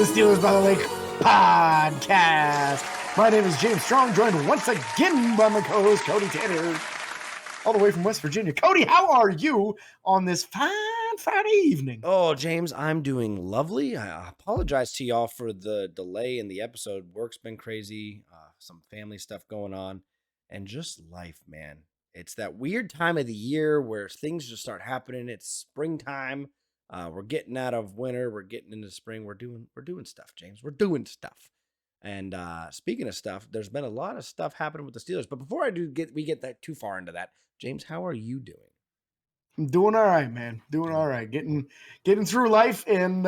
the Steelers by the Lake podcast. My name is James Strong, joined once again by my co-host Cody Tanner, all the way from West Virginia. Cody, how are you on this fine Friday evening? Oh, James, I'm doing lovely. I apologize to y'all for the delay in the episode. Work's been crazy, some family stuff going on, and just life, man. It's that weird time of the year where things just start happening. It's springtime. We're getting out of winter. We're getting into spring. We're doing stuff, James. We're doing stuff. And speaking of stuff, there's been a lot of stuff happening with the Steelers. But before we get that too far into that, James, how are you doing? I'm doing all right, man. Doing all right. Getting through life, and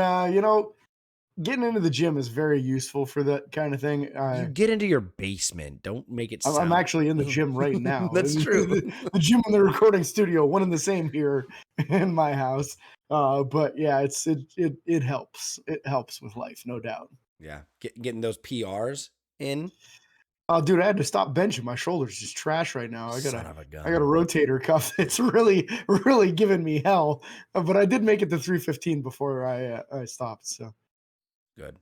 getting into the gym is very useful for that kind of thing. You get into your basement. Don't make it sound. I'm actually in the gym right now. That's true. The gym and the recording studio, one and the same here in my house. But yeah, it helps. It helps with life, no doubt. Yeah, getting those PRs in. Oh, dude, I had to stop benching. My shoulder's just trash right now. I got gun. a rotator cuff. It's really, really giving me hell. But I did make it to 315 before I stopped. So Good.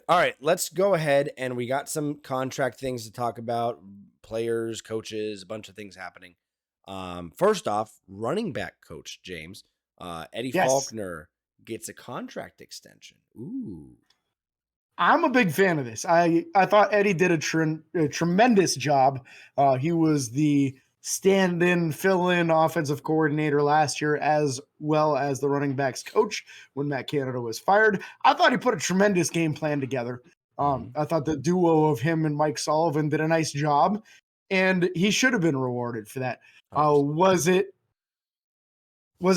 All right, let's go ahead, and we got some contract things to talk about. Players, coaches, a bunch of things happening. First off, running back coach James Eddie Faulkner gets a contract extension. Ooh. I'm a big fan of this. I thought Eddie did a tremendous job. He was the stand-in, fill-in offensive coordinator last year, as well as the running backs coach when Matt Canada was fired. I thought he put a tremendous game plan together. I thought the duo of him and Mike Sullivan did a nice job, and he should have been rewarded for that. Was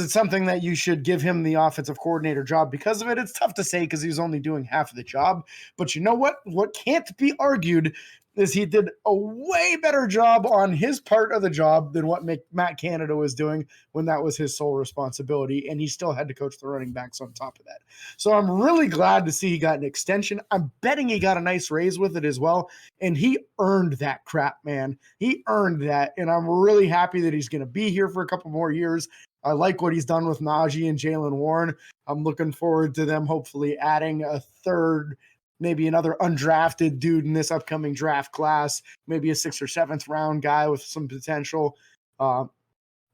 it something that you should give him the offensive coordinator job because of it? It's tough to say because he's only doing half of the job. But you know what? What can't be argued is he did a way better job on his part of the job than what Matt Canada was doing when that was his sole responsibility. And he still had to coach the running backs on top of that. So I'm really glad to see he got an extension. I'm betting he got a nice raise with it as well. And he earned that crap, man. He earned that. And I'm really happy that he's going to be here for a couple more years. I like what he's done with Najee and Jalen Warren. I'm looking forward to them hopefully adding a third, maybe another undrafted dude in this upcoming draft class, maybe a 6th or 7th round guy with some potential.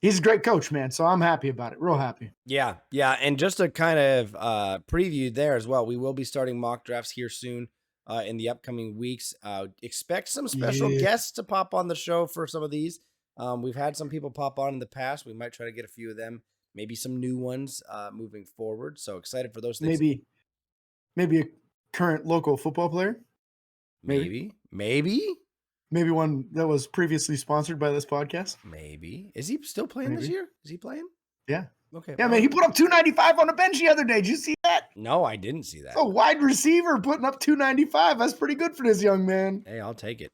He's a great coach, man, so I'm happy about it. Real happy. Yeah, and just a kind of preview there as well. We will be starting mock drafts here soon in the upcoming weeks. Expect some special guests to pop on the show for some of these. We've had some people pop on in the past. We might try to get a few of them, maybe some new ones moving forward. So excited for those things. Maybe a current local football player. Maybe one that was previously sponsored by this podcast. Maybe. Is he still playing this year? Is he playing? Yeah. Okay. Yeah, man, he put up 295 on the bench the other day. Did you see that? No, I didn't see that. A wide receiver putting up 295. That's pretty good for this young man. Hey, I'll take it.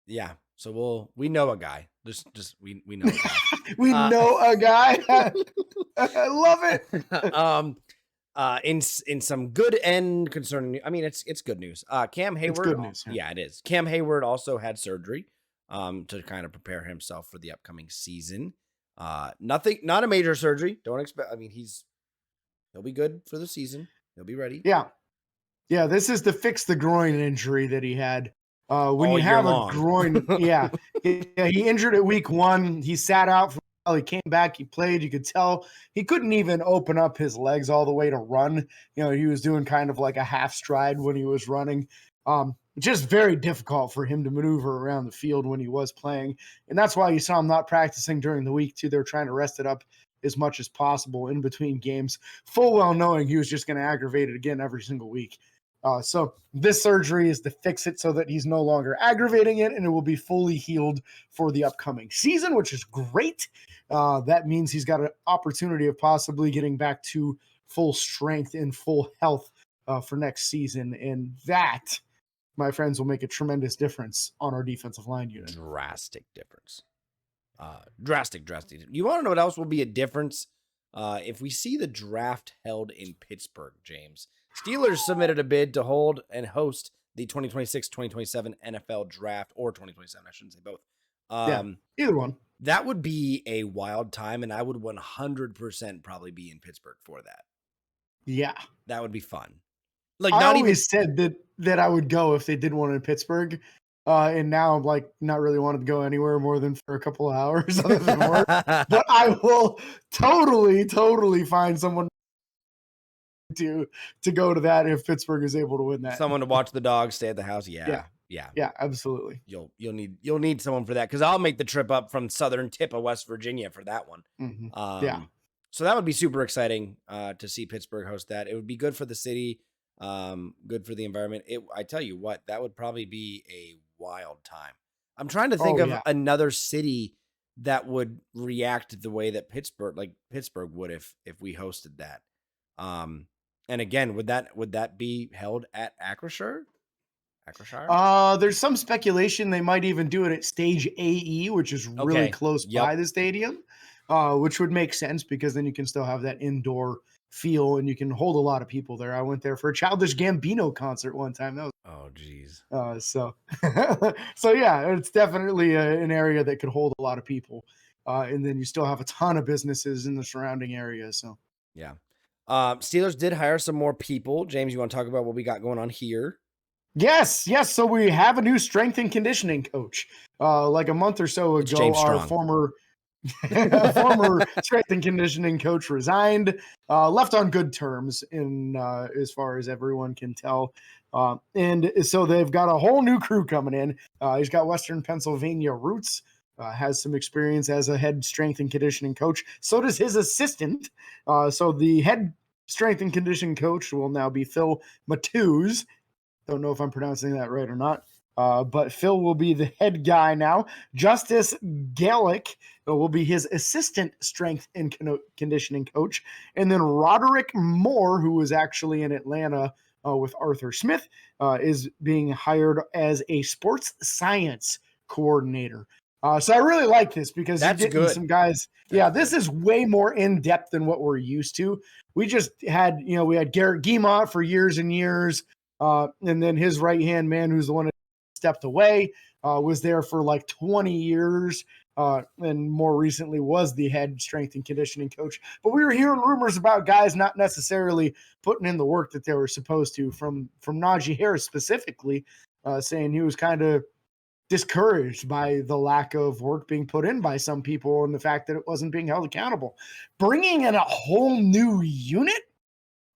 Yeah. So we know a guy. We know a guy. We know a guy. I love it. In some good and concerning. I mean, it's good news. Cam Hayward. It's good news. Yeah, it is. Cam Hayward also had surgery, to kind of prepare himself for the upcoming season. Not a major surgery. Don't expect. I mean, he'll be good for the season. He'll be ready. Yeah. This is to fix the groin injury that he had. When you have a groin, he injured it week 1. He sat out for a while. He came back. He played. You could tell he couldn't even open up his legs all the way to run. He was doing kind of like a half stride when he was running. Just very difficult for him to maneuver around the field when he was playing. And that's why you saw him not practicing during the week too. They're trying to rest it up as much as possible in between games, full well knowing he was just going to aggravate it again every single week. So this surgery is to fix it so that he's no longer aggravating it, and it will be fully healed for the upcoming season, which is great. That means he's got an opportunity of possibly getting back to full strength and full health for next season. And that, my friends, will make a tremendous difference on our defensive line unit. Drastic difference. Drastic. You want to know what else will be a difference? If we see the draft held in Pittsburgh, James. Steelers submitted a bid to hold and host the 2026-2027 NFL draft, or 2027, I shouldn't say both. Either one. That would be a wild time, and I would 100% probably be in Pittsburgh for that. Yeah. That would be fun. Like, I not even always said that I would go if they did one in Pittsburgh, and now I'm, like, not really wanting to go anywhere more than for a couple of hours other than work, but I will totally find someone to to go to that if Pittsburgh is able to win that. someone to watch the dog, stay at the house. Yeah. Yeah, yeah. Yeah, absolutely. You'll need someone for that, because I'll make the trip up from southern tip of West Virginia for that one. Mhm. Yeah. So that would be super exciting to see Pittsburgh host that. It would be good for the city, good for the environment. I tell you what, that would probably be a wild time. I'm trying to think Oh, of yeah. another city that would react the way that Pittsburgh would if we hosted that. Um, and again, would that be held at Acrisure? Acrisure? There's some speculation they might even do it at Stage AE, which is really Okay. close Yep. by the stadium, which would make sense because then you can still have that indoor feel and you can hold a lot of people there. I went there for a Childish Gambino concert one time. That was Oh, geez. so so yeah, it's definitely an area that could hold a lot of people, and then you still have a ton of businesses in the surrounding area. So Yeah. Steelers did hire some more people. James, you want to talk about what we got going on here? yes. So we have a new strength and conditioning coach. Like a month or so It's ago, James our Strong. former strength and conditioning coach resigned, left on good terms in as far as everyone can tell. And so they've got a whole new crew coming in. He's got Western Pennsylvania roots, has some experience as a head strength and conditioning coach. So does his assistant. So the head strength and conditioning coach will now be Phil Matthews. Don't know if I'm pronouncing that right or not. But Phil will be the head guy now. Justice Gallick will be his assistant strength and conditioning coach. And then Roderick Moore, who was actually in Atlanta with Arthur Smith, is being hired as a sports science coordinator. So I really like this because you're That's getting good. some guys. That's Yeah, this good. is way more in depth than what we're used to. We just had, we had Garrett Guimont for years and years. And then his right hand man, who's the one that stepped away, was there for like 20 years. And more recently was the head strength and conditioning coach. But we were hearing rumors about guys not necessarily putting in the work that they were supposed to, from Najee Harris specifically, saying he was kind of discouraged by the lack of work being put in by some people and the fact that it wasn't being held accountable. Bringing in a whole new unit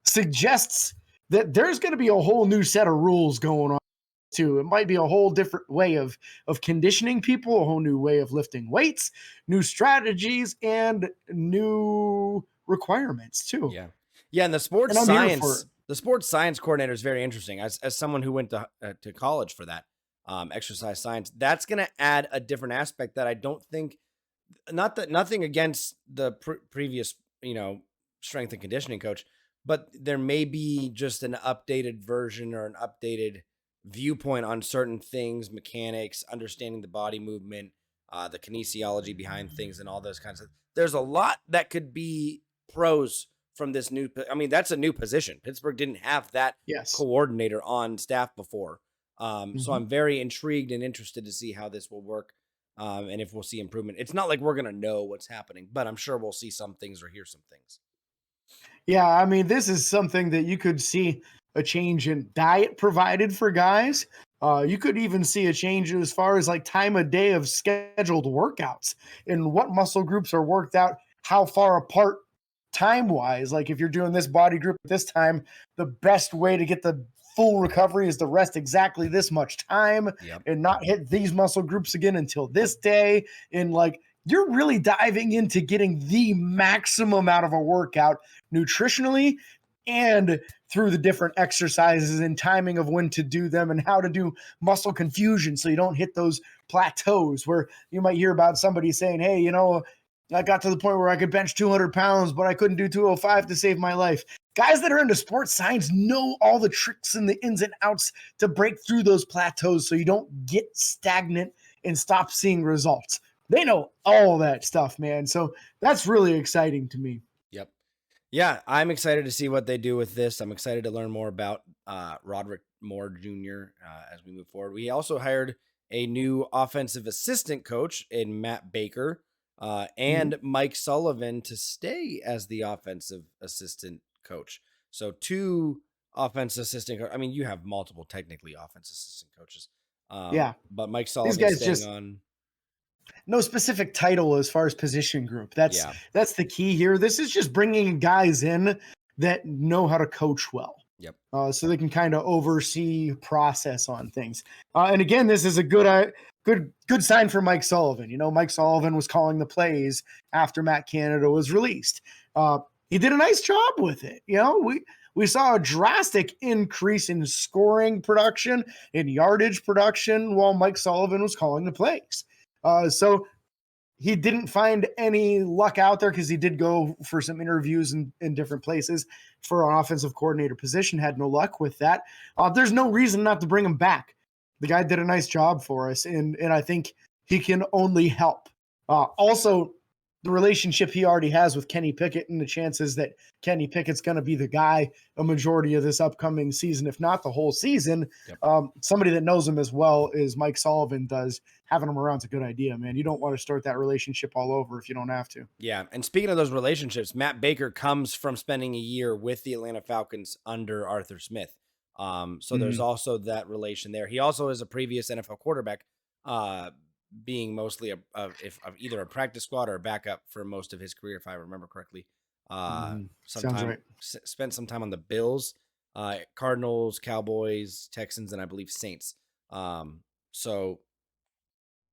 suggests that there's going to be a whole new set of rules going on too. It might be a whole different way of conditioning people, a whole new way of lifting weights, new strategies, and new requirements too. Yeah. Yeah, and And I'm here for it. the sports science coordinator is very interesting. As someone who went to college for that, exercise science, that's going to add a different aspect that I don't think. Not that nothing against the previous, strength and conditioning coach, but there may be just an updated version or an updated viewpoint on certain things, mechanics, understanding the body movement, the kinesiology behind things, and all those kinds of. There's a lot that could be pros from this new. I mean, that's a new position. Pittsburgh didn't have that Yes. coordinator on staff before, so Mhm. I'm very intrigued and interested to see how this will work, and if we'll see improvement. It's not like we're gonna know what's happening, but I'm sure we'll see some things or hear some things. Yeah, I mean, this is something that you could see a change in diet provided for guys. You could even see a change as far as like time of day of scheduled workouts and what muscle groups are worked out, how far apart time wise. Like if you're doing this body group at this time, the best way to get the full recovery is to rest exactly this much time Yep. and not hit these muscle groups again until this day. And like you're really diving into getting the maximum out of a workout nutritionally and through the different exercises and timing of when to do them and how to do muscle confusion so you don't hit those plateaus where you might hear about somebody saying, hey, I got to the point where I could bench 200 pounds, but I couldn't do 205 to save my life. Guys that are into sports science know all the tricks and the ins and outs to break through those plateaus so you don't get stagnant and stop seeing results. They know all that stuff, man. So that's really exciting to me. Yep. Yeah, I'm excited to see what they do with this. I'm excited to learn more about Roderick Moore Jr. As we move forward. We also hired a new offensive assistant coach in Matt Baker, Mhm. and Mike Sullivan to stay as the offensive assistant coach. So 2 offense assistant I mean, you have multiple technically offense assistant coaches. Yeah. But Mike These Sullivan guys staying just on. no specific title as far as position group. Yeah. That's the key here. This is just bringing guys in that know how to coach well. Yep. So they can kind of oversee process on things. And again, this is a good sign for Mike Sullivan. You know, Mike Sullivan was calling the plays after Matt Canada was released. He did a nice job with it. You know, we saw a drastic increase in scoring production, in yardage production, while Mike Sullivan was calling the plays. So he didn't find any luck out there because he did go for some interviews in different places for an offensive coordinator position, had no luck with that. There's no reason not to bring him back. The guy did a nice job for us, and I think he can only help. Also, the relationship he already has with Kenny Pickett and the chances that Kenny Pickett's going to be the guy a majority of this upcoming season, if not the whole season. Yep. Somebody that knows him as well as Mike Sullivan does, having him around is a good idea, man. You don't want to start that relationship all over if you don't have to. Yeah. And speaking of those relationships, Matt Baker comes from spending a year with the Atlanta Falcons under Arthur Smith. So there's also that relation there. He also is a previous NFL quarterback, being mostly either a practice squad or a backup for most of his career, if I remember correctly. Sounds right. Spent some time on the Bills, Cardinals, Cowboys, Texans, and I believe Saints. So,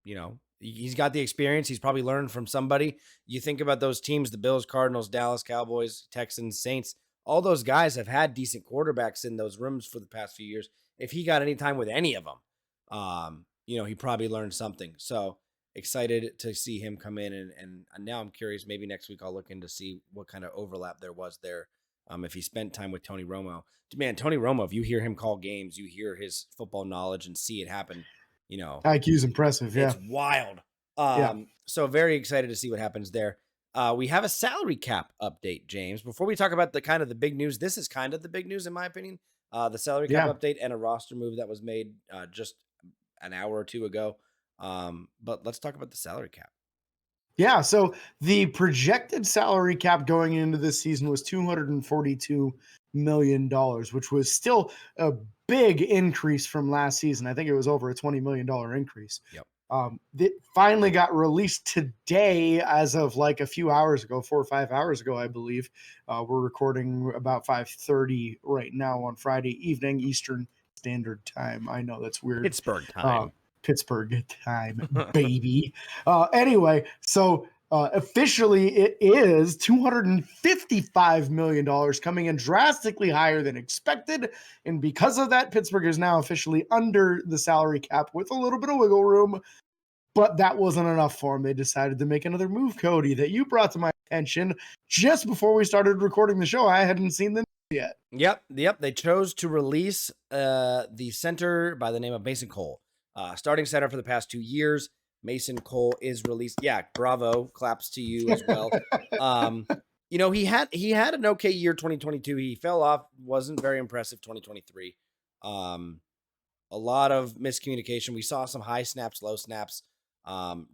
you know, he's got the experience. He's probably learned from somebody. You think about those teams, the Bills, Cardinals, Dallas Cowboys, Texans, Saints, all those guys have had decent quarterbacks in those rooms for the past few years. If he got any time with any of them, you know, he probably learned something. So excited to see him come in. And now I'm curious, maybe next week I'll look in to see what kind of overlap there was there. If he spent time with Tony Romo. Man, Tony Romo, if you hear him call games, you hear his football knowledge and see it happen, you know. IQ's impressive, yeah. It's wild. Yeah. So very excited to see what happens there. We have a salary cap update, James. Before we talk about the big news, this is kind of the big news in my opinion. The salary cap update and a roster move that was made just an hour or two ago. But let's talk about the salary cap. Yeah, so the projected salary cap going into this season was $242 million, which was still a big increase from last season. I think it was over a $20 million increase. Yep. It finally got released today as of like a few hours ago, 4 or 5 hours ago, I believe. We're recording about 5:30 right now on Friday evening, Eastern Standard Time. I know that's weird. Pittsburgh time. Pittsburgh time, baby. Anyway, so officially it is $255 million, coming in drastically higher than expected. And because of that, Pittsburgh is now officially under the salary cap with a little bit of wiggle room. But that wasn't enough for them. They decided to make another move, Cody, that you brought to my attention just before we started recording the show. I hadn't seen them yet. Yep. They chose to release the center by the name of Mason Cole. Starting center for the past 2 years. Mason Cole is released. Yeah, bravo. Claps to you as well. You know, he had an okay year 2022. He fell off, wasn't very impressive 2023. A lot of miscommunication. We saw some high snaps, low snaps.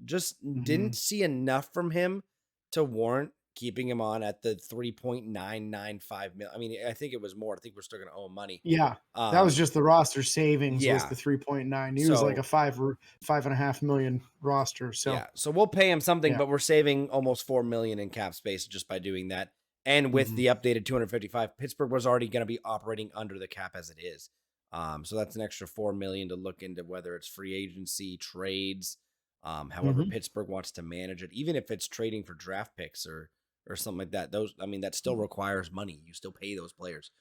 Just didn't see enough from him to warrant keeping him on at the $3.995 million. I mean, I think it was more. I think we're still going to owe him money. Yeah, that was just the roster savings. Was the 3.9. He was like a $5.5 million roster. So yeah, so we'll pay him something, but we're saving almost $4 million in cap space just by doing that. And with the updated 255, Pittsburgh was already going to be operating under the cap as it is. So that's an extra $4 million to look into, whether it's free agency, trades, however Pittsburgh wants to manage it, even if it's trading for draft picks or something like that. That still requires money. You still pay those players.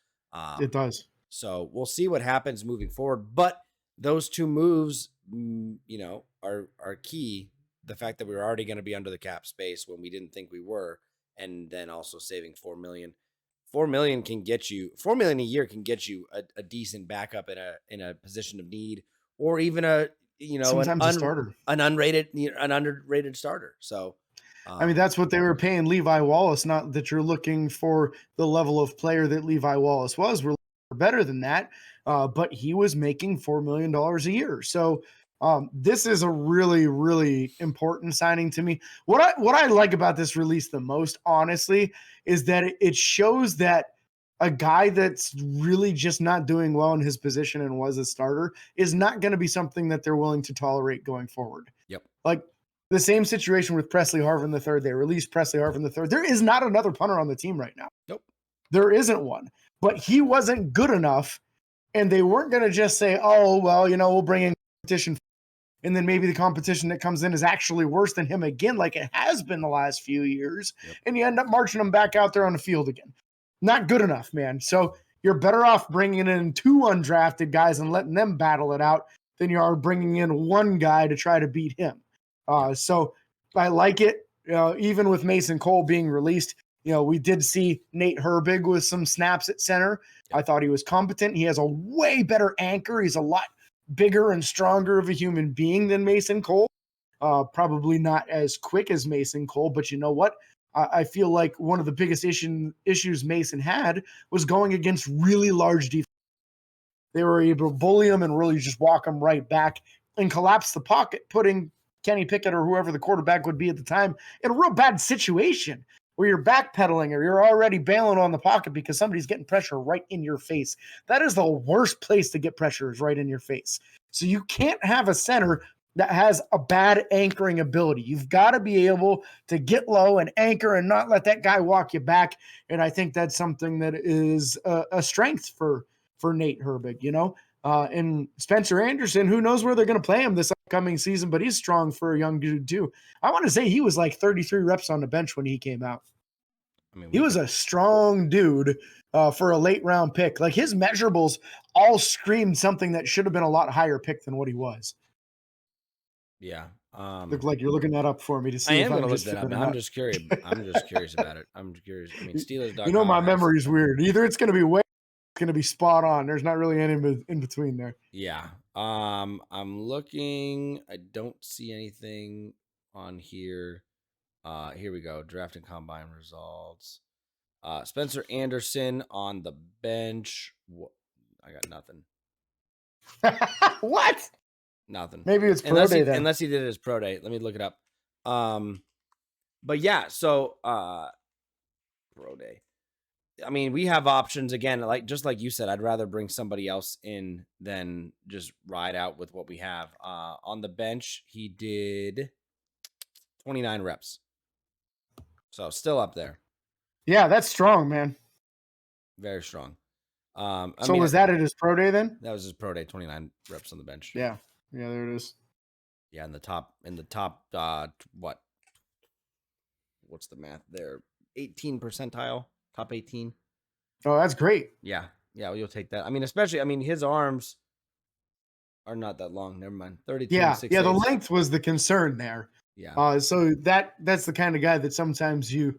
It does. So we'll see what happens moving forward. But those two moves, are key. The fact that we were already going to be under the cap space when we didn't think we were, and then also saving $4 million. $4 million can get you $4 million a year can get you a decent backup in a position of need, or even a starter, an underrated starter. So. I mean, that's what they were paying Levi Wallace. Not that you're looking for the level of player that Levi Wallace was. We're better than that, but he was making $4 million a year. So this is a really, really important signing to me. What I like about this release the most, honestly, is that it shows that a guy that's really just not doing well in his position and was a starter is not going to be something that they're willing to tolerate going forward. Yep. Like the same situation with Presley Harvin III. They released Presley Harvin III. There is not another punter on the team right now. Nope. There isn't one, but he wasn't good enough. And they weren't going to just say, oh, well, we'll bring in competition. And then maybe the competition that comes in is actually worse than him again, like it has been the last few years. Yep. And you end up marching them back out there on the field again. Not good enough, man. So you're better off bringing in 2 undrafted guys and letting them battle it out than you are bringing in one guy to try to beat him. So I like it. Even with Mason Cole being released, we did see Nate Herbig with some snaps at center. I thought he was competent. He has a way better anchor. He's a lot bigger and stronger of a human being than Mason Cole. Probably not as quick as Mason Cole, but you know what? I feel like one of the biggest issues Mason had was going against really large defense. They were able to bully him and really just walk him right back and collapse the pocket, putting Kenny Pickett or whoever the quarterback would be at the time in a real bad situation where you're backpedaling or you're already bailing on the pocket because somebody's getting pressure right in your face. That is the worst place to get pressure, is right in your face. So you can't have a center that has a bad anchoring ability. You've got to be able to get low and anchor and not let that guy walk you back. And I think that's something that is a strength for Nate Herbig, and Spencer Anderson, who knows where they're going to play him this upcoming season, but he's strong for a young dude too. I want to say he was like 33 reps on the bench when he came out. He was a strong dude for a late round pick. Like his measurables all screamed something that should have been a lot higher pick than what he was. Yeah. Look like you're looking that up for me to see. I am going to look that up. I'm just curious. I'm just curious about it. I'm curious. I mean, Steelers.com. My memory's weird. Either it's going to be going to be spot on. There's not really any in between there. Yeah. I'm looking. I don't see anything on here. Here we go. Draft and combine results. Spencer Anderson on the bench. I got nothing. What? Nothing. Maybe it's pro day then. Unless he did it as pro day. Let me look it up. But yeah, so pro day. I mean, we have options again, just like you said. I'd rather bring somebody else in than just ride out with what we have. On the bench, he did 29 reps. So still up there. Yeah, that's strong, man. Very strong. Was that at his pro day then? That was his pro day, 29 reps on the bench. Yeah. Yeah, there it is. Yeah, in the top what's the math there? 18 percentile, top 18. Oh, that's great. Yeah. Yeah, well, you'll take that. I mean, especially, his arms are not that long. Never mind. 32. Yeah, the length was the concern there. Yeah. So that's the kind of guy that sometimes you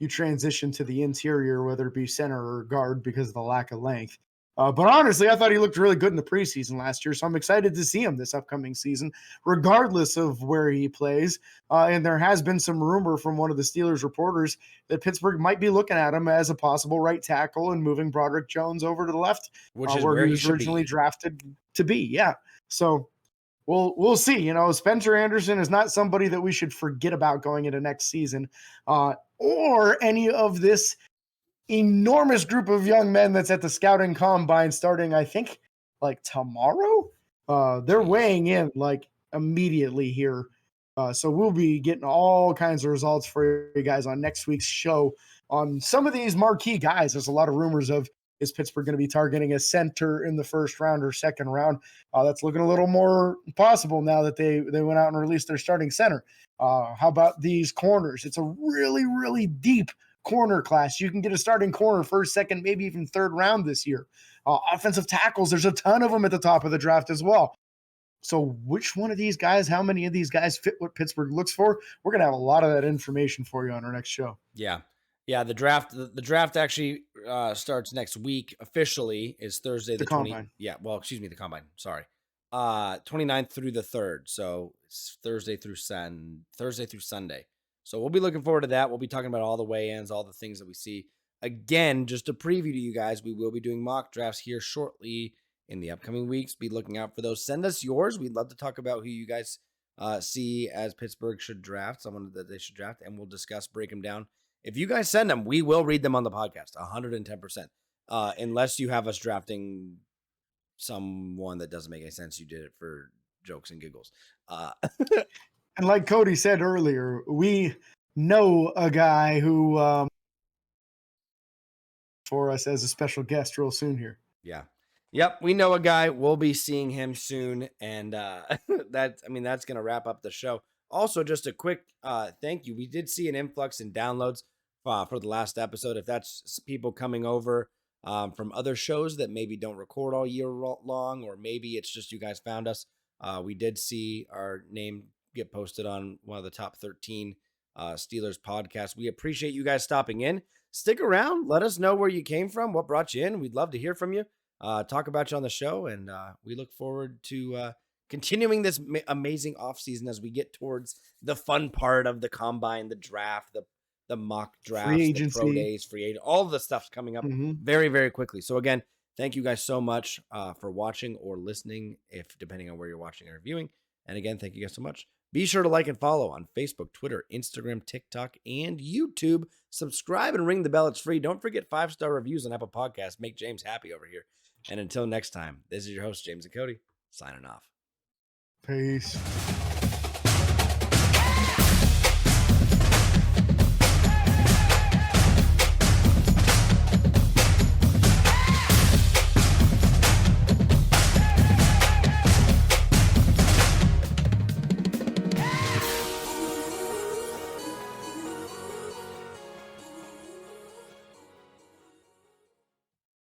transition to the interior, whether it be center or guard, because of the lack of length. But honestly, I thought he looked really good in the preseason last year, so I'm excited to see him this upcoming season, regardless of where he plays. And there has been some rumor from one of the Steelers reporters that Pittsburgh might be looking at him as a possible right tackle and moving Broderick Jones over to the left, which is where he was originally drafted to be. Yeah, so we'll see. Spencer Anderson is not somebody that we should forget about going into next season, or any of this enormous group of young men that's at the scouting combine starting, I think, like tomorrow. They're weighing in like immediately here. So we'll be getting all kinds of results for you guys on next week's show on some of these marquee guys. There's a lot of rumors of, is Pittsburgh going to be targeting a center in the first round or second round? That's looking a little more possible now that they went out and released their starting center. How about these corners? It's a really, really deep corner class. You can get a starting corner first, second, maybe even third round this year. Offensive tackles, there's a ton of them at the top of the draft as well. So which one of these guys, how many of these guys fit what Pittsburgh looks for? We're going to have a lot of that information for you on our next show. Yeah. Yeah, the draft actually starts next week. Officially is Thursday the 20th. Yeah, well, excuse me, the combine. Sorry. 29th through the 3rd. So it's Thursday through Sunday. So we'll be looking forward to that. We'll be talking about all the weigh-ins, all the things that we see. Again, just a preview to you guys, we will be doing mock drafts here shortly in the upcoming weeks. Be looking out for those. Send us yours. We'd love to talk about who you guys see as Pittsburgh should draft, someone that they should draft, and we'll discuss, break them down. If you guys send them, we will read them on the podcast, 110%. unless you have us drafting someone that doesn't make any sense. You did it for jokes and giggles. And like Cody said earlier, we know a guy who for us as a special guest real soon here. Yeah. Yep, we know a guy. We'll be seeing him soon, and that's going to wrap up the show. Also, just a quick thank you. We did see an influx in downloads for the last episode. If that's people coming over from other shows that maybe don't record all year long, or maybe it's just you guys found us, we did see our name get posted on one of the top 13 Steelers podcasts. We appreciate you guys stopping in. Stick around. Let us know where you came from, what brought you in. We'd love to hear from you. Talk about you on the show, and we look forward to continuing this amazing offseason as we get towards the fun part of the combine, the draft, the mock drafts, the pro days, free agent, all of the stuff's coming up very, very quickly. So again, thank you guys so much for watching or listening, if depending on where you're watching or viewing. And again, thank you guys so much. Be sure to like and follow on Facebook, Twitter, Instagram, TikTok, and YouTube. Subscribe and ring the bell. It's free. Don't forget 5-star reviews on Apple Podcasts. Make James happy over here. And until next time, this is your host, James and Cody, signing off. Peace.